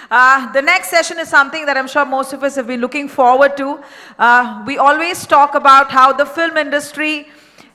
The next session is something that I'm sure most of us have been looking forward to. We always talk about how the film industry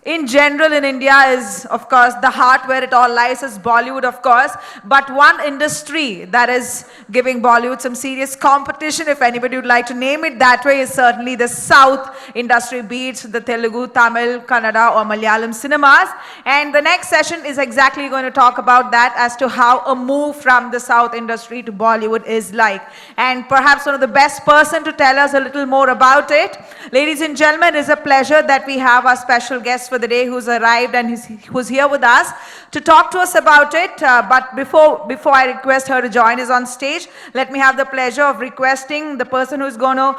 in general in India is, of course, the heart where it all lies is Bollywood, of course. But one industry that is giving Bollywood some serious competition, if anybody would like to name it that way, is certainly the South industry, be it the Telugu, Tamil, Kannada or Malayalam cinemas. And the next session is exactly going to talk about that as to how a move from the South industry to Bollywood is like. And perhaps one of the best person to tell us a little more about it. Ladies and gentlemen, it is a pleasure that we have our special guest for the day who's arrived and who's here with us to talk to us about it. But before I request her to join us on stage, let me have the pleasure of requesting the person who's going to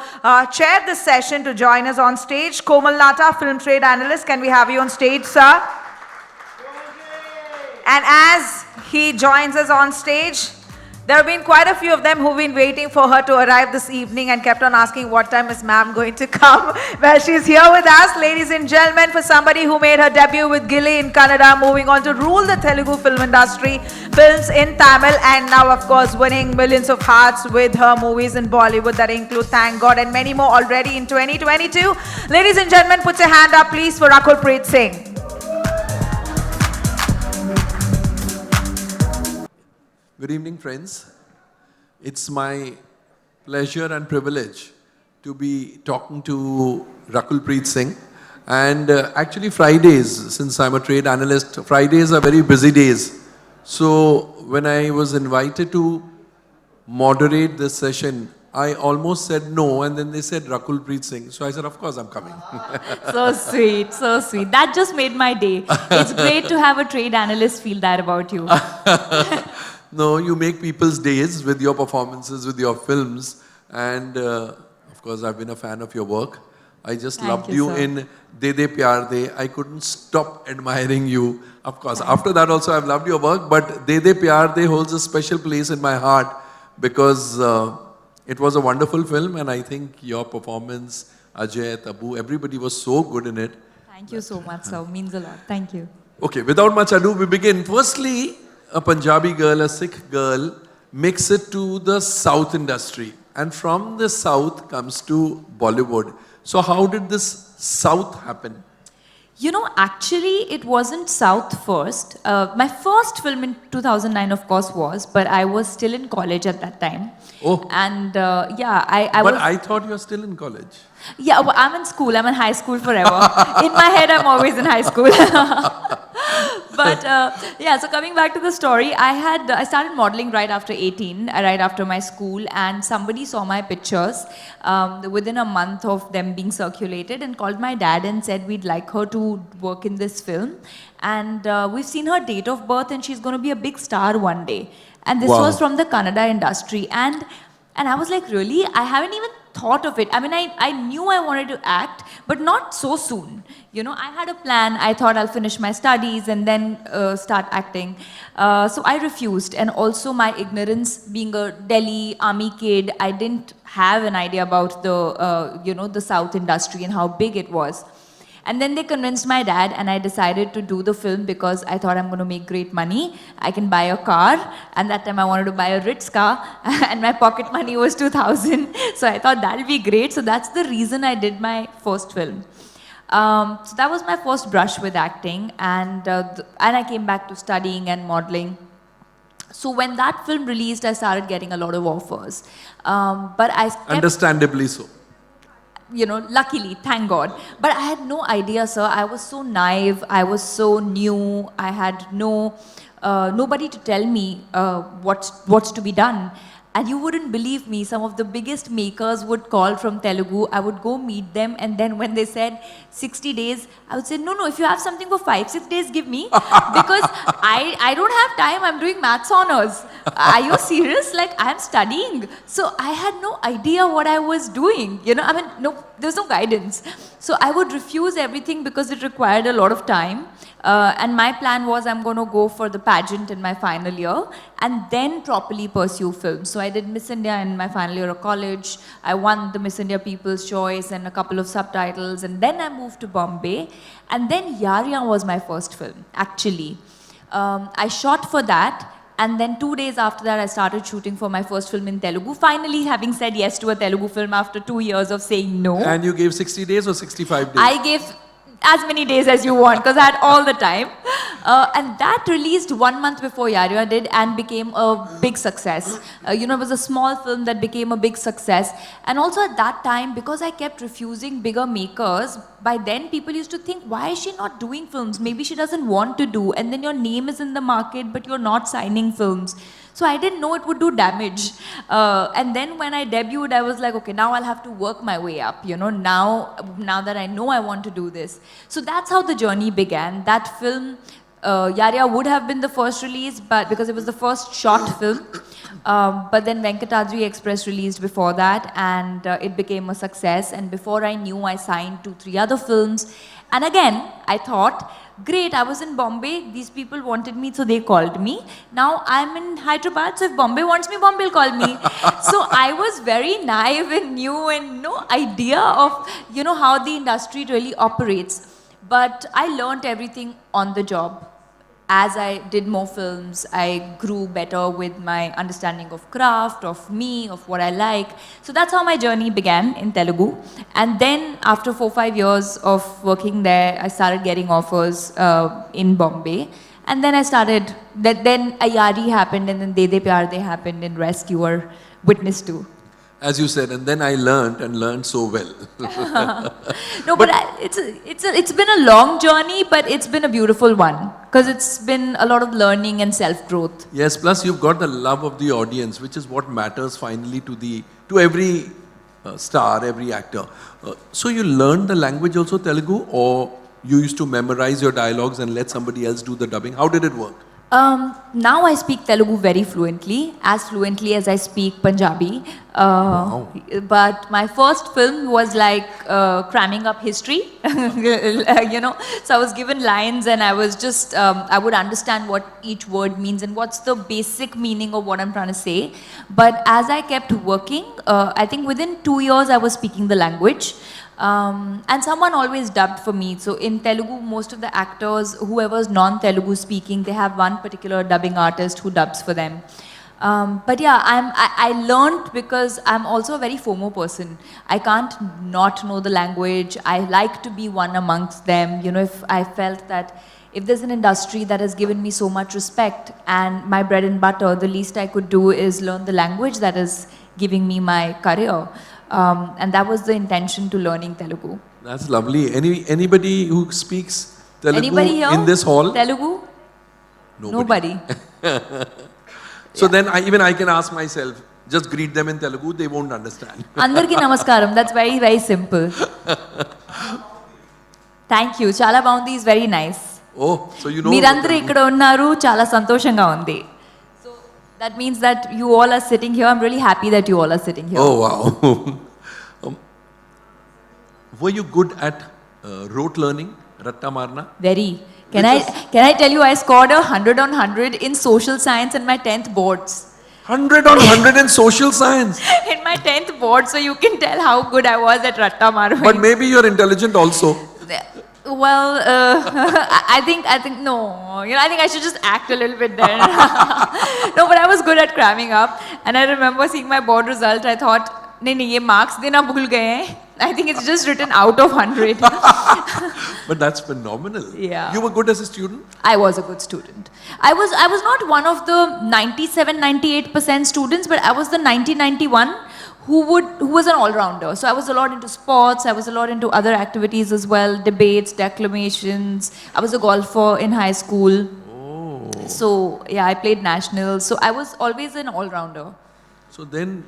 chair this session to join us on stage. Komal Nata, film trade analyst. Can we have you on stage, sir? And as he joins us on stage, there have been quite a few of them who've been waiting for her to arrive this evening and kept on asking what time is ma'am going to come. Well, she's here with us, ladies and gentlemen, for somebody who made her debut with Gilly in Kannada, moving on to rule the Telugu film industry, films in Tamil, and now, of course, winning millions of hearts with her movies in Bollywood that include Thank God and many more already in 2022. Ladies and gentlemen, put your hand up, please, for Rakulpreet Singh. Good evening, friends. It's my pleasure and privilege to be talking to Rakulpreet Singh. And actually Fridays, since I'm a trade analyst, Fridays are very busy days. So when I was invited to moderate this session, I almost said no, and then they said Rakulpreet Singh. So I said, of course I'm coming. So sweet, so sweet. That just made my day. It's great to have a trade analyst feel that about you. No, you make people's days with your performances, with your films. And of course, I've been a fan of your work. I just loved you in De De Pyar De. I couldn't stop admiring you. Of course, after that also I've loved your work. But De De Pyar De holds a special place in my heart because it was a wonderful film. And I think your performance, Ajay, Tabu, everybody was so good in it. Thank you so much, sir. Means a lot. Thank you. Okay, without much ado, we begin. Firstly, a Punjabi girl, a Sikh girl, makes it to the South industry. And from the South comes to Bollywood. So how did this South happen? You know, actually, it wasn't South first. My first film in 2009, of course, was, but I was still in college at that time. Oh. And yeah, I but was... I thought you were still in college. Yeah, well, I'm in school. I'm in high school forever. In my head, I'm always in high school. But yeah, so coming back to the story, I started modeling right after 18, right after my school, and somebody saw my pictures within a month of them being circulated and called my dad and said, we'd like her to work in this film. And we've seen her date of birth and she's going to be a big star one day. And this was from the Kannada industry. And I was like, really? I haven't even thought of it. I mean, I knew I wanted to act, but not so soon. You know, I had a plan. I thought I'll finish my studies and then start acting. So I refused. And also my ignorance, being a Delhi army kid, I didn't have an idea about the, you know, the South industry and how big it was. And then they convinced my dad and I decided to do the film because I thought I'm going to make great money. I can buy a car. And that time I wanted to buy a Ritz car and my pocket money was 2,000. So I thought that'll be great. So that's the reason I did my first film. So that was my first brush with acting. And I came back to studying and modeling. So when that film released, I started getting a lot of offers. But I kept... Understandably so. You know, luckily, thank God. But I had no idea, sir. I was so naive. I was so new. I had nobody to tell me what's to be done. And you wouldn't believe me, some of the biggest makers would call from Telugu. I would go meet them, and then when they said 60 days, I would say, no, if you have something for 5-6 days, give me. Because I don't have time, I'm doing maths honors. Are you serious? Like, I'm studying. So I had no idea what I was doing. You know, I mean, no, there was no guidance. So I would refuse everything because it required a lot of time. And my plan was I'm going to go for the pageant in my final year and then properly pursue film. So I did Miss India in my final year of college. I won the Miss India People's Choice and a couple of subtitles. And then I moved to Bombay. And then Yariyan was my first film, actually. I shot for that. And then 2 days after that, I started shooting for my first film in Telugu. Finally, having said yes to a Telugu film after 2 years of saying no. And you gave 60 days or 65 days? I gave as many days as you want because I had all the time. And that released 1 month before Yaria did and became a big success. You know, it was a small film that became a big success. And also at that time, because I kept refusing bigger makers, by then people used to think, why is she not doing films? Maybe she doesn't want to do. And then your name is in the market, but you're not signing films. So I didn't know it would do damage. And then when I debuted, I was like, okay, now I'll have to work my way up, you know, now that I know I want to do this. So that's how the journey began. That film, Yaria would have been the first release, but because it was the first short film. But then Venkatadri Express released before that, and it became a success. And before I knew, I signed 2-3 other films. And again, I thought, great, I was in Bombay, these people wanted me, so they called me. Now I'm in Hyderabad, so if Bombay wants me, Bombay will call me. So I was very naive and new and no idea of, you know, how the industry really operates. But I learned everything on the job. As I did more films, I grew better with my understanding of craft, of me, of what I like. So that's how my journey began in Telugu. And then after 4-5 years of working there, I started getting offers in Bombay. And then I started, then Ayari happened, and then De De Pyar De happened, and rest you were witness to. As you said, and then I learned so well. No, but it's been a long journey, but it's been a beautiful one because it's been a lot of learning and self-growth. Yes, plus you've got the love of the audience, which is what matters finally to every star, every actor. So you learned the language also, Telugu, or you used to memorize your dialogues and let somebody else do the dubbing? How did it work? Now I speak Telugu very fluently as I speak Punjabi. Wow. But my first film was like cramming up history, you know. So I was given lines and I was just, I would understand what each word means and what's the basic meaning of what I'm trying to say. But as I kept working, I think within 2 years I was speaking the language. And someone always dubbed for me. So in Telugu, most of the actors, whoever's non-Telugu speaking, they have one particular dubbing artist who dubs for them. But yeah, I learned because I'm also a very FOMO person. I can't not know the language. I like to be one amongst them. You know, if I felt that if there's an industry that has given me so much respect and my bread and butter, the least I could do is learn the language that is giving me my career. And that was the intention to learning Telugu. That's lovely. Anybody who speaks Telugu Anybody here? in this hall? Telugu? Nobody. So then I can ask myself, just greet them in Telugu, they won't understand. Andarki namaskaram. That's very, very simple. Thank you. Chala Baundi is very nice. Oh, so you know. Meerandaru ikkada unnaru, chala santoshanga undi. So that means that you all are sitting here. I'm really happy that you all are sitting here. Oh, wow. Were you good at rote learning, Ratta Marna? Very. Can I tell you, I scored 100 on 100 in social science in my 10th boards. 100 on 100 in social science. In my 10th board, so you can tell how good I was at Ratta Marna. But maybe you're intelligent also. Well, I think no. You know, I think I should just act a little bit there. No, but I was good at cramming up, and I remember seeing my board result. I thought, नहीं ये marks देना भूल गए हैं. I think it's just written out of 100. But that's phenomenal. Yeah. You were good as a student? I was a good student. I was not one of the 97-98% students, but I was the 90-91 who was an all-rounder. So I was a lot into sports, I was a lot into other activities as well, debates, declamations. I was a golfer in high school. Oh. So yeah, I played nationals. So I was always an all-rounder. So then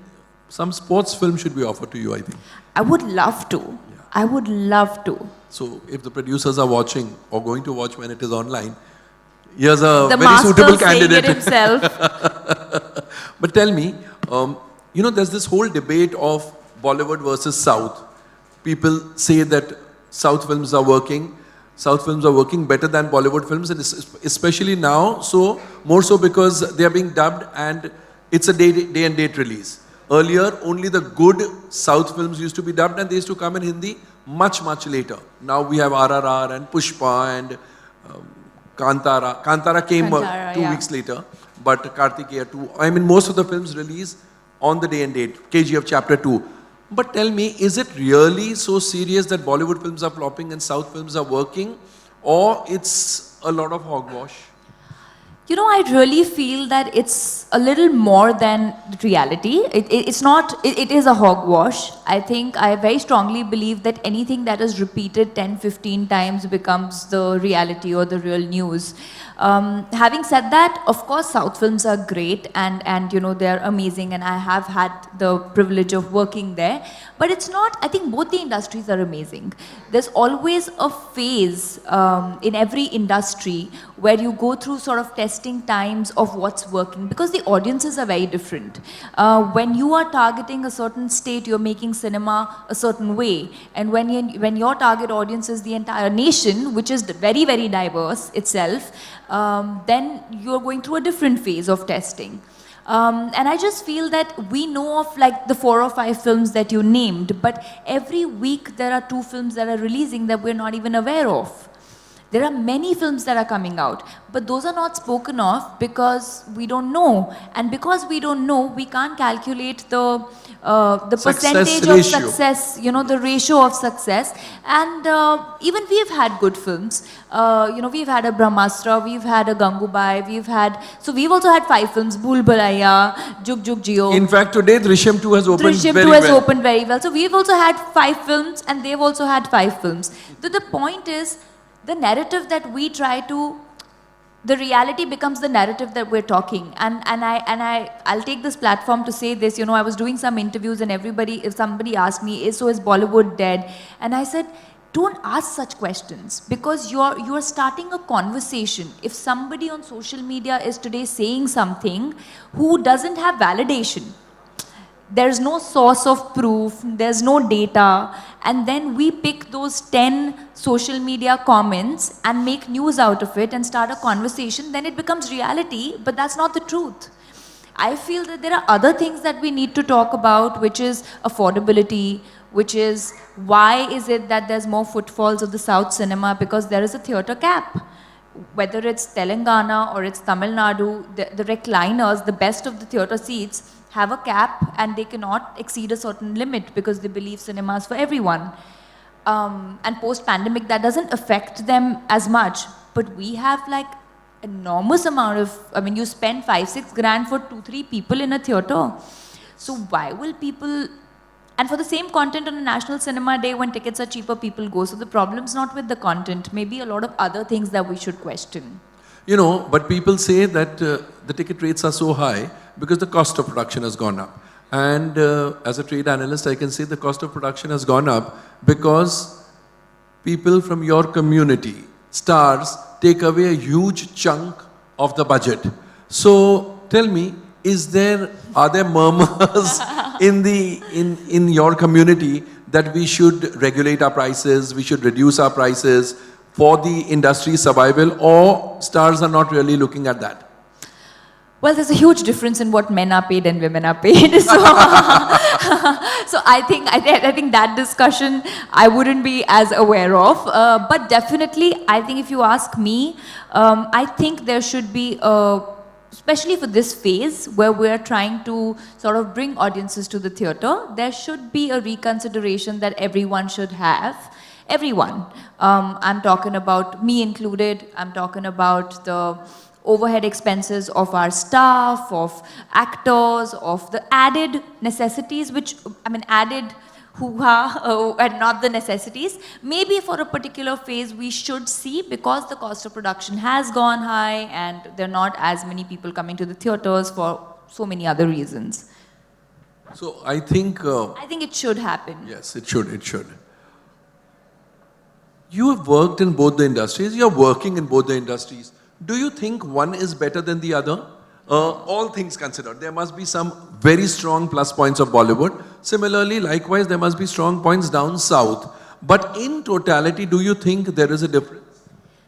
some sports film should be offered to you, I think. I would love to. Yeah. I would love to. So if the producers are watching or going to watch when it is online, here's a the very suitable candidate. It himself. But tell me, you know, there's this whole debate of Bollywood versus South. People say that South films are working better than Bollywood films, and especially now, so more so because they are being dubbed and it's a day and date release. Earlier, only the good South films used to be dubbed and they used to come in Hindi much later. Now we have RRR and Pushpa and Kantara. Kantara came 2 weeks later. but Kartikeya 2, I mean most of the films release on the day and date, KGF Chapter 2. But tell me, is it really so serious that Bollywood films are flopping and South films are working, or it's a lot of hogwash? You know, I really feel that it's a little more than reality. It's not, it is a hogwash. I very strongly believe that anything that is repeated 10, 15 times becomes the reality or the real news. Having said that, of course, South films are great and you know, they're amazing, and I have had the privilege of working there. But it's not, I think both the industries are amazing. There's always a phase in every industry where you go through sort of testing times of what's working, because the audiences are very different. When you are targeting a certain state, you're making cinema a certain way. And when your target audience is the entire nation, which is very, very diverse itself, then you're going through a different phase of testing. And I just feel that we know of like the 4 or 5 films that you named, but every week there are 2 films that are releasing that we're not even aware of. There are many films that are coming out, but those are not spoken of because we don't know. And because we don't know, we can't calculate the percentage of success, you know, the ratio of success. And even we've had good films. You know, we've had a Brahmastra, we've had a Gangubai, so we've also had 5 films, Bhool Bhulaiya, Jug Jug Jio. In fact, today Drishyam 2 has opened Drishyam very 2 has well. opened very well. So we've also had 5 films and they've also had 5 films. So the point is, the narrative that we try to, the reality becomes the narrative that we're talking. And I'll take this platform to say this. You know, I was doing some interviews and if somebody asked me, so is Bollywood dead? And I said, don't ask such questions, because you're starting a conversation. If somebody on social media is today saying something who doesn't have validation, there's no source of proof, there's no data, and then we pick those 10 social media comments and make news out of it and start a conversation, then it becomes reality, but that's not the truth. I feel that there are other things that we need to talk about, which is affordability, which is why is it that there's more footfalls of the South cinema, because there is a theatre cap. Whether it's Telangana or it's Tamil Nadu, the recliners, the best of the theatre seats, have a cap and they cannot exceed a certain limit because they believe cinema is for everyone. And post-pandemic, that doesn't affect them as much. But we have like enormous amount of, I mean, you spend 5-6 grand for 2-3 people in a theatre. So why will people, and for the same content on a national cinema day when tickets are cheaper, people go. So the problem's not with the content, maybe a lot of other things that we should question. You know, but people say that the ticket rates are so high because the cost of production has gone up. And as a trade analyst, I can say the cost of production has gone up because people from your community, stars, take away a huge chunk of the budget. So tell me, are there murmurs in your community that we should regulate our prices, we should reduce our prices for the industry's survival, or stars are not really looking at that? Well, there's a huge difference in what men are paid and women are paid. So, so I think that discussion I wouldn't be as aware of. But definitely, I think if you ask me, I think there should be especially for this phase where we're trying to sort of bring audiences to the theatre, there should be a reconsideration that everyone should have. Everyone. I'm talking about me included. I'm talking about the overhead expenses of our staff, of actors, of the added necessities, which, I mean, added hoo-ha and not the necessities. Maybe for a particular phase we should see, because the cost of production has gone high and there are not as many people coming to the theatres for so many other reasons. So I think it should happen. Yes, it should. You have worked in both the industries. You are working in both the industries. Do you think one is better than the other? All things considered, there must be some very strong plus points of Bollywood. Similarly, likewise, there must be strong points down south. But in totality, do you think there is a difference?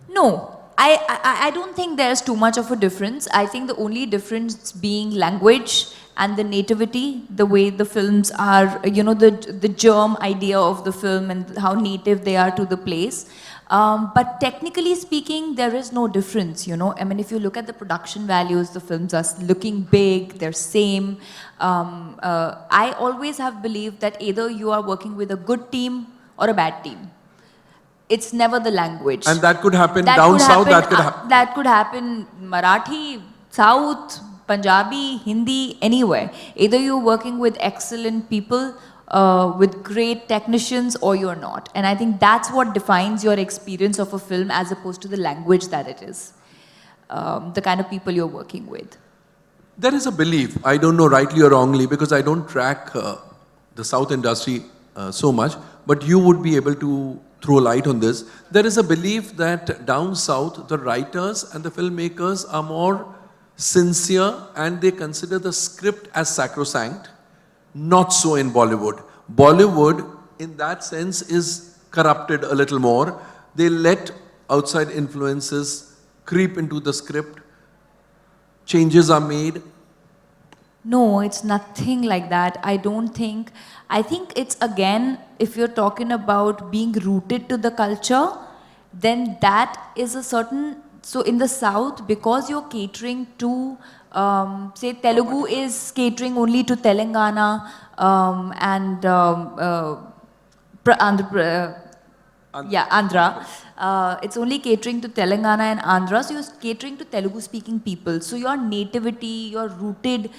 No. I don't think there's too much of a difference. I think the only difference being language and the nativity, the way the films are, you know, the germ idea of the film and how native they are to the place. But technically speaking, there is no difference, you know. I mean, if you look at the production values, the films are looking big, they're same. I always have believed that either you are working with a good team or a bad team. It's never the language. And that could happen down south, That could happen Marathi, South, Punjabi, Hindi, anywhere. Either you're working with excellent people, with great technicians, or you're not. And I think that's what defines your experience of a film as opposed to the language that it is. The kind of people you're working with. There is a belief, I don't know rightly or wrongly, because I don't track the South industry so much, but you would be able to throw light on this. There is a belief that down south, the writers and the filmmakers are more sincere and they consider the script as sacrosanct. Not so in Bollywood. Bollywood, in that sense, is corrupted a little more. They let outside influences creep into the script. Changes are made. No, it's nothing like that. I don't think. I think it's again, if you're talking about being rooted to the culture, then that is a certain. So in the South, because you're catering to, say Telugu is catering only to Telangana and Andhra. It's only catering to Telangana and Andhra, so you're catering to Telugu-speaking people. So your nativity, your rooted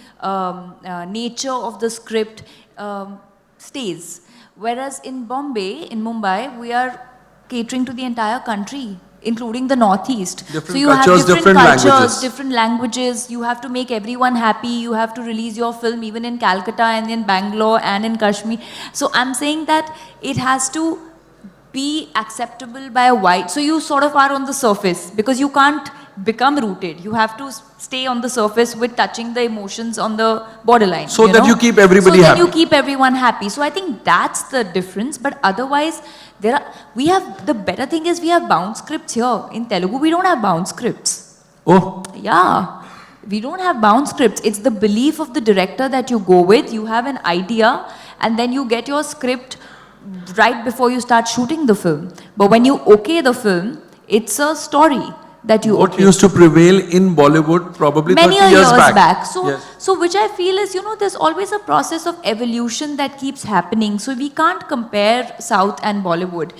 nature of the script stays. Whereas in Bombay, in Mumbai, we are catering to the entire country, including the Northeast. Different so you cultures, have different cultures, languages. different languages. You have to make everyone happy. You have to release your film even in Calcutta and in Bangalore and in Kashmir. So I'm saying that it has to be acceptable by a wide. So you sort of are on the surface because you can't become rooted. You have to stay on the surface with touching the emotions on the borderline. So that you keep everybody happy. So happy. then you keep everyone happy. So I think that's the difference. But otherwise, the better thing is we have bound scripts here. In Telugu, we don't have bound scripts. Oh. Yeah. We don't have bound scripts. It's the belief of the director that you go with. You have an idea and then you get your script right before you start shooting the film. But when you okay the film, it's a story that you What used to prevail in Bollywood probably many 30 years years back. So, yes. so which I feel is, there's always a process of evolution that keeps happening. So we can't compare South and Bollywood.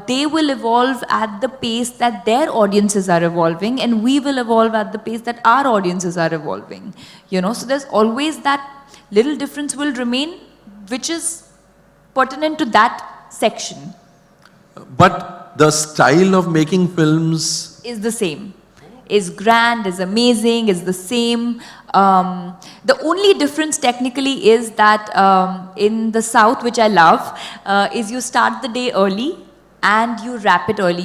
They will evolve at the pace that their audiences are evolving, and we will evolve at the pace that our audiences are evolving. So there's always that little difference will remain, which is pertinent to that section. But the style of making films is the same. Is grand, is amazing, is the same. The only difference technically is that in the South, which I love, is you start the day early and you wrap it early.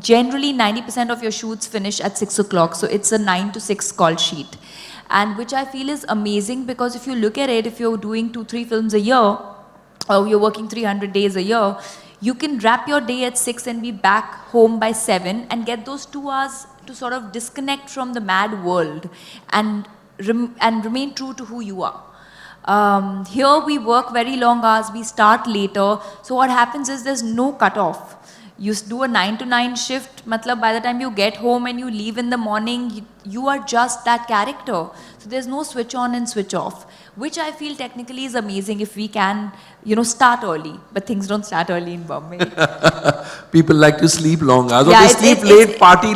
Generally 90% of your shoots finish at 6 o'clock. So it's a 9 to 6 call sheet. And which I feel is amazing because if you look at it, if you're doing 2-3 films a year, or you're working 300 days a year, you can wrap your day at 6 and be back home by 7 and get those 2 hours to sort of disconnect from the mad world and remain true to who you are. Here we work very long hours, we start later. So what happens is there's no cutoff. You do a 9 to 9 shift, matlab by the time you get home and you leave in the morning, you are just that character. So there's no switch on and switch off, which I feel technically is amazing if we can, start early. But things don't start early in Bombay. People like to sleep long hours. Yeah, or they sleep late, party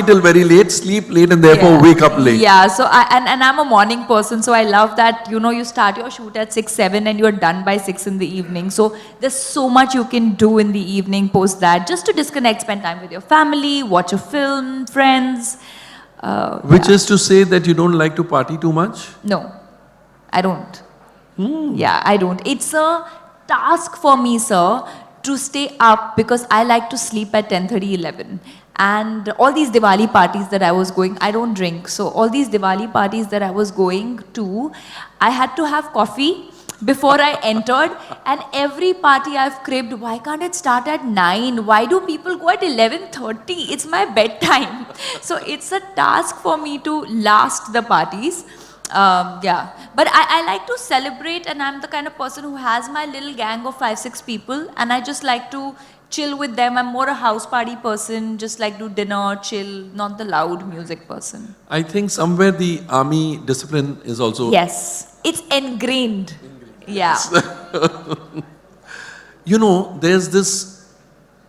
till very late, sleep late and therefore wake up late. Yeah, so I'm a morning person, so I love that, you start your shoot at 6, 7 and you're done by 6 in the evening. So there's so much you can do in the evening post that, just to disconnect, spend time with your family, watch a film, friends. Which is to say that you don't like to party too much? No, I don't. Yeah, I don't. It's a task for me, sir, to stay up because I like to sleep at 10:30, 11. And all these Diwali parties that I was going, I don't drink. So all these Diwali parties that I was going to, I had to have coffee before I entered, and every party I've cribbed, why can't it start at 9? Why do people go at 11:30? It's my bedtime. So it's a task for me to last the parties. Yeah, but I like to celebrate, and I'm the kind of person who has my little gang of 5-6 people, and I just like to chill with them. I'm more a house party person, just like do dinner, chill, not the loud music person. I think somewhere the army discipline is also... Yes, it's ingrained. Yeah. You know, there's this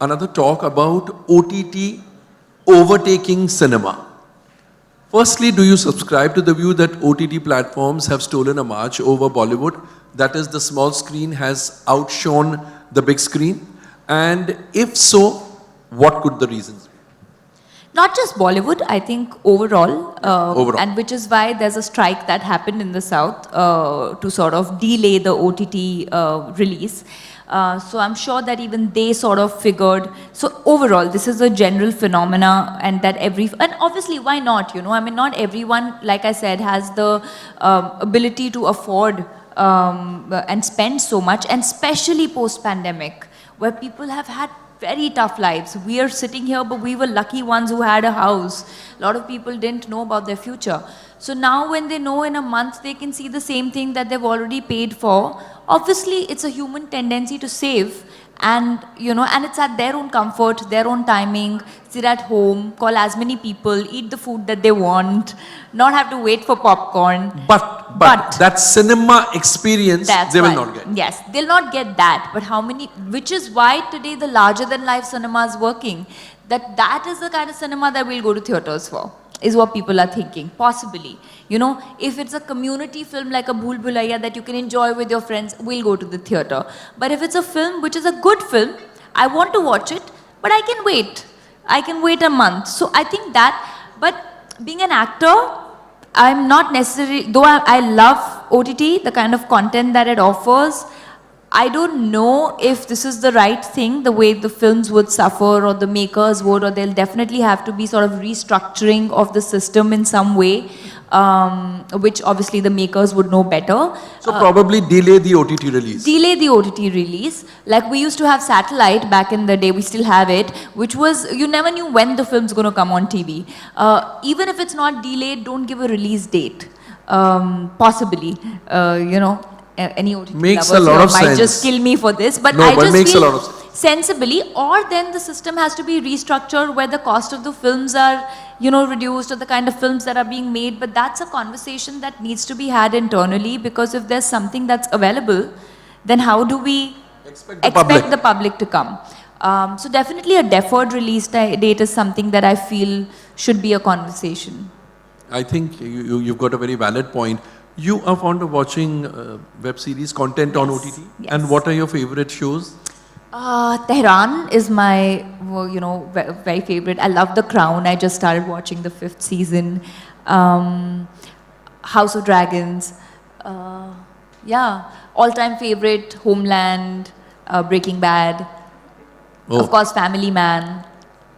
another talk about OTT overtaking cinema. Firstly, do you subscribe to the view that OTT platforms have stolen a march over Bollywood? That is, the small screen has outshone the big screen? And if so, what could the reasons be? Not just Bollywood, I think overall, Overall. and which is why there's a strike that happened in the South to sort of delay the OTT release. So I'm sure that even they sort of figured, so overall this is a general phenomena, and that and obviously why not, you know, I mean not everyone, like I said, has the ability to afford and spend so much, and especially post-pandemic, where people have had very tough lives. We are sitting here, but we were lucky ones who had a house. A lot of people didn't know about their future. So now when they know in a month they can see the same thing that they've already paid for, obviously it's a human tendency to save, and you know, and it's at their own comfort, their own timing, sit at home, call as many people, eat the food that they want, not have to wait for popcorn. But that cinema experience, they will not get. Yes, they'll not get that. But how many, which is why today the larger than life cinema is working. That is the kind of cinema that we'll go to theaters for, is what people are thinking, possibly. You know, if it's a community film like a Bhool Bhulaiya that you can enjoy with your friends, we'll go to the theater. But if it's a film which is a good film, I want to watch it, but I can wait. I can wait a month. So I think that, but being an actor, I'm not necessarily, though I love OTT, the kind of content that it offers, I don't know if this is the right thing, the way the films would suffer or the makers would, or they'll definitely have to be sort of restructuring of the system in some way, which obviously the makers would know better. So probably delay the OTT release. Delay the OTT release. Like we used to have satellite back in the day, we still have it, which was, you never knew when the film's going to come on TV. Even if it's not delayed, don't give a release date. Possibly, you know. Any OTT makes lovers a lot of might sense. just kill me for this, but No, I but just makes a feel lot of sense. sensibly, or then the system has to be restructured where the cost of the films are, you know, reduced, or the kind of films that are being made. But that's a conversation that needs to be had internally, because if there's something that's available, then how do we expect the public to come? So definitely a deferred release date is something that I feel should be a conversation. I think you've got a very valid point. You are fond of watching web series content on OTT? Yes. And what are your favorite shows? Tehran is my, you know, very favorite. I love The Crown. I just started watching the 5th season. House of Dragons. Yeah, all-time favorite, Homeland, Breaking Bad. Oh. Of course, Family Man.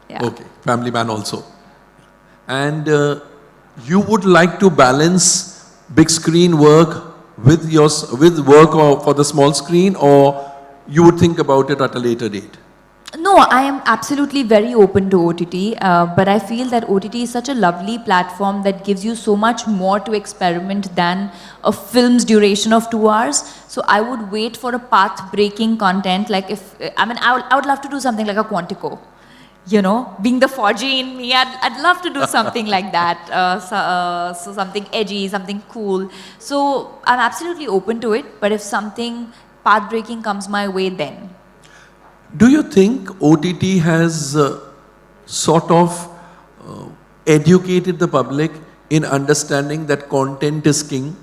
Yeah. Okay, Family Man also. And you would like to balance big screen work with work for the small screen, or you would think about it at a later date? No, I am absolutely very open to OTT, but I feel that OTT is such a lovely platform that gives you so much more to experiment than a film's duration of 2 hours. So I would wait for a path-breaking content, like I would love to do something like a Quantico. You know, being the Fauji in me, I'd love to do something like that. So something edgy, something cool. So I'm absolutely open to it, but if something path-breaking comes my way, then. Do you think OTT has sort of educated the public in understanding that content is king?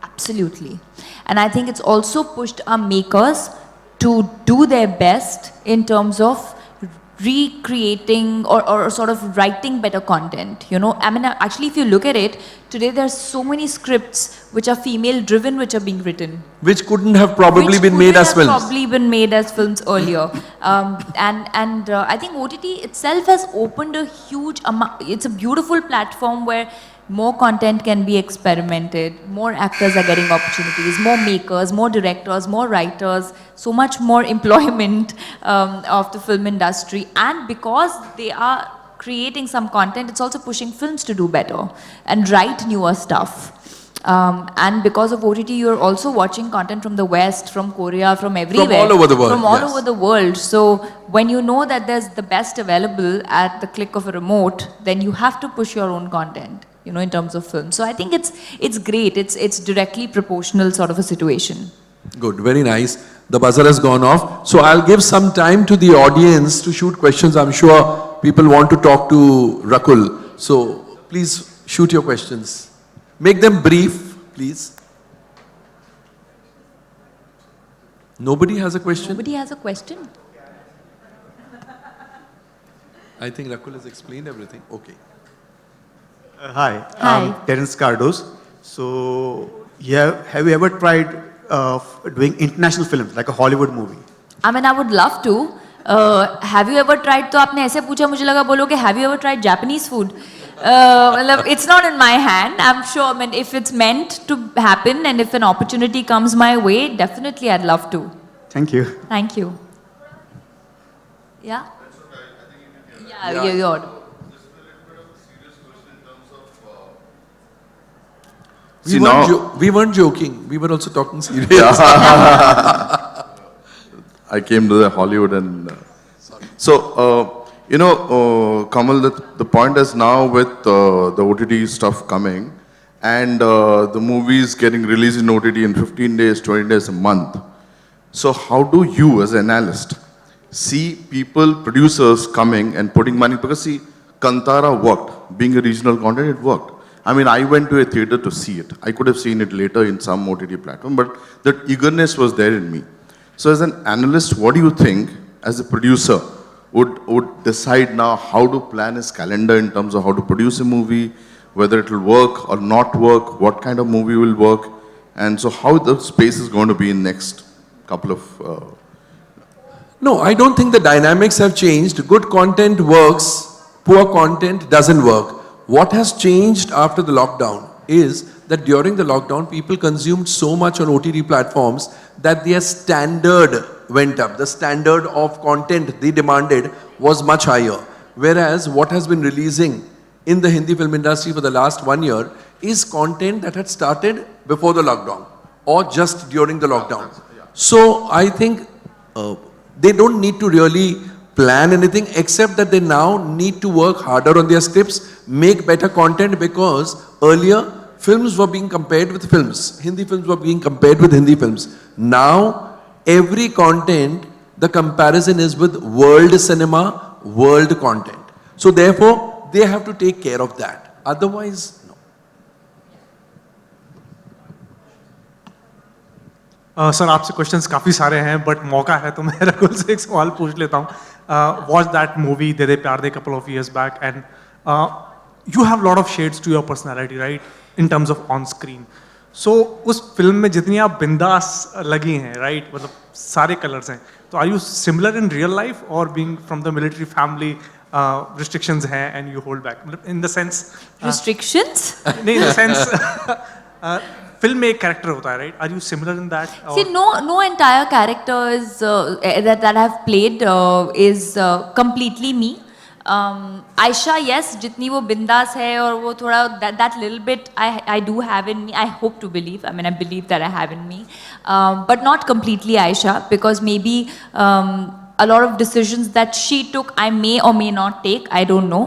Absolutely. And I think it's also pushed our makers to do their best in terms of recreating or sort of writing better content, you know. I mean, actually, if you look at it, today there's so many scripts which are female driven which are being written. Which couldn't have probably been made as films. Probably been made as films earlier. And I think OTT itself has opened a huge amount. It's a beautiful platform where more content can be experimented, more actors are getting opportunities, more makers, more directors, more writers, so much more employment of the film industry. And because they are creating some content, it's also pushing films to do better and write newer stuff. And because of OTT, you're also watching content from the West, from Korea, from everywhere. From all over the world, From all yes. over the world. So when you know that there's the best available at the click of a remote, then you have to push your own content, you know, in terms of film. So I think it's great. It's directly proportional sort of a situation. Good, very nice. The buzzer has gone off. So I'll give some time to the audience to shoot questions. I'm sure people want to talk to Rakul. So please shoot your questions. Make them brief, please. Nobody has a question? Nobody has a question? I think Rakul has explained everything. Okay. Hi, Hi. I'm Terence Cardos. So, have you ever tried doing international films, like a Hollywood movie? I mean, I would love to. Have you ever tried? तो आपने ऐसे पूछा मुझे लगा बोलोगे have you ever tried Japanese food? It's not in my hand. I'm sure. I mean, if it's meant to happen and if an opportunity comes my way, definitely I'd love to. Thank you. Thank you. Yeah. Yeah, you're. We weren't joking. We were also talking serious. I came to the Hollywood and Kamal, the point is now with the OTT stuff coming and the movies getting released in OTT in 15 days, 20 days, a month. So how do you as an analyst see people, producers coming and putting money? Because see, Kantara worked. Being a regional content, it worked. I mean, I went to a theater to see it. I could have seen it later in some OTT platform, but that eagerness was there in me. So as an analyst, what do you think, as a producer, would decide now how to plan his calendar in terms of how to produce a movie, whether it will work or not work, what kind of movie will work, and so how the space is going to be in next couple of... No, I don't think the dynamics have changed. Good content works, poor content doesn't work. What has changed after the lockdown is that during the lockdown, people consumed so much on OTT platforms that their standard went up. The standard of content they demanded was much higher. Whereas what has been releasing in the Hindi film industry for the last 1 year is content that had started before the lockdown or just during the lockdown. So I think they don't need to really plan anything except that they now need to work harder on their scripts, make better content, because earlier films were being compared with films. Hindi films were being compared with Hindi films. Now, every content, the comparison is with world cinema, world content. So therefore, they have to take care of that. Otherwise, no. Sir आपसे questions काफ़ी सारे हैं but मौका है तो मैं रकुल से एक सवाल पूछ लेता हूँ watch that movie De De Pyaar De couple of years back and you have lot of shades to your personality right in terms of on screen so उस फिल्म में जितनी आप बिंदास लगी हैं राइट मतलब सारे कलर्स हैं तो are you similar in real life और being from the military family restrictions हैं and you hold back in the sense Restrictions? नहीं in the sense film में एक character होता है right are you similar in that See, no entire character is that I've played is completely me. Aisha, yes, जितनी वो बिंदास है और वो थोड़ा that little bit I do have in me. I hope to believe. I mean, I believe that I have in me, but not completely Aisha, because maybe a lot of decisions that she took I may or may not take. I don't know.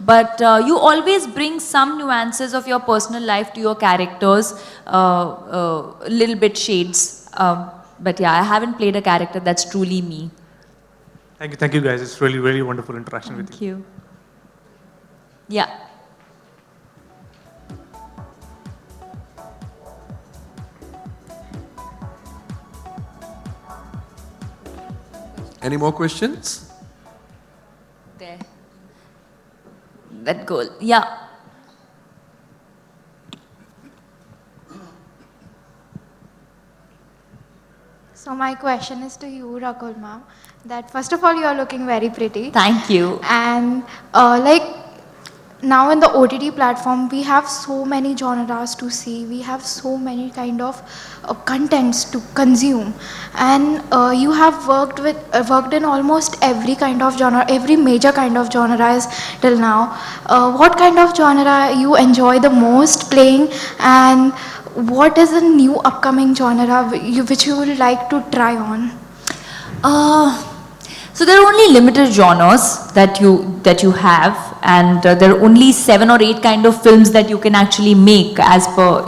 But you always bring some nuances of your personal life to your characters, little bit shades. But yeah, I haven't played a character that's truly me. Thank you guys. It's really, really wonderful interaction with you. Thank you. Yeah. Any more questions? There. That goal. Yeah. So my question is to you, Rakul ma'am, that first of all, you are looking very pretty. Thank you. And now in the OTT platform, we have so many genres to see. We have so many kind of contents to consume, and you have worked in almost every kind of genre, every major kind of genres till now. What kind of genre you enjoy the most playing, and what is a new upcoming genre which you would like to try on? So there are only limited genres that you have, and there are only 7 or 8 kind of films that you can actually make as per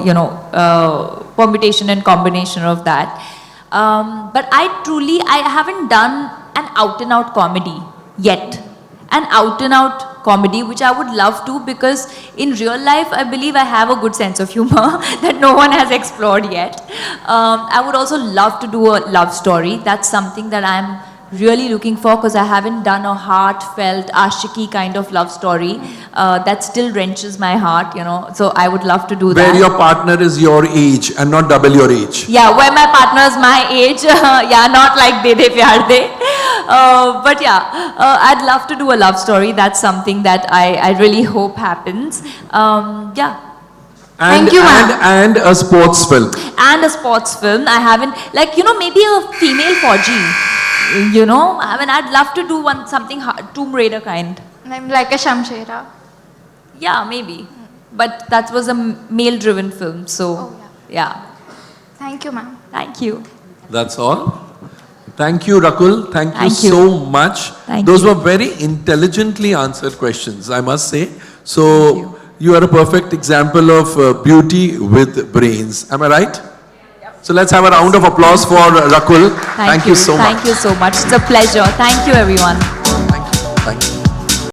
permutation and combination of that. But I haven't done an out and out comedy yet. An out and out comedy, which I would love to, because in real life I believe I have a good sense of humor that no one has explored yet. I would also love to do a love story. That's something that I'm really looking for, because I haven't done a heartfelt ashiki kind of love story that still wrenches my heart, so I would love to do that. Where your partner is your age and not double your age. Yeah, where my partner is my age. Yeah, not like De De Pyar De. But yeah, I'd love to do a love story. That's something that I really hope happens. Yeah. Thank you, ma'am. And a sports film. And a sports film. I haven't, maybe a female Fauji. I'd love to do something Tomb Raider kind. Like a Shamshera. Yeah, maybe. But that was a male-driven film, so yeah. Thank you, ma'am. Thank you. That's all. Thank you, Rakul. Thank you Thank you. so much. Those were very intelligently answered questions, I must say. So you are a perfect example of beauty with brains. Am I right? So let's have a round of applause for Rakul. Thank you so much. Thank you so much. It's a pleasure. Thank you, everyone. Thank you. Thank you.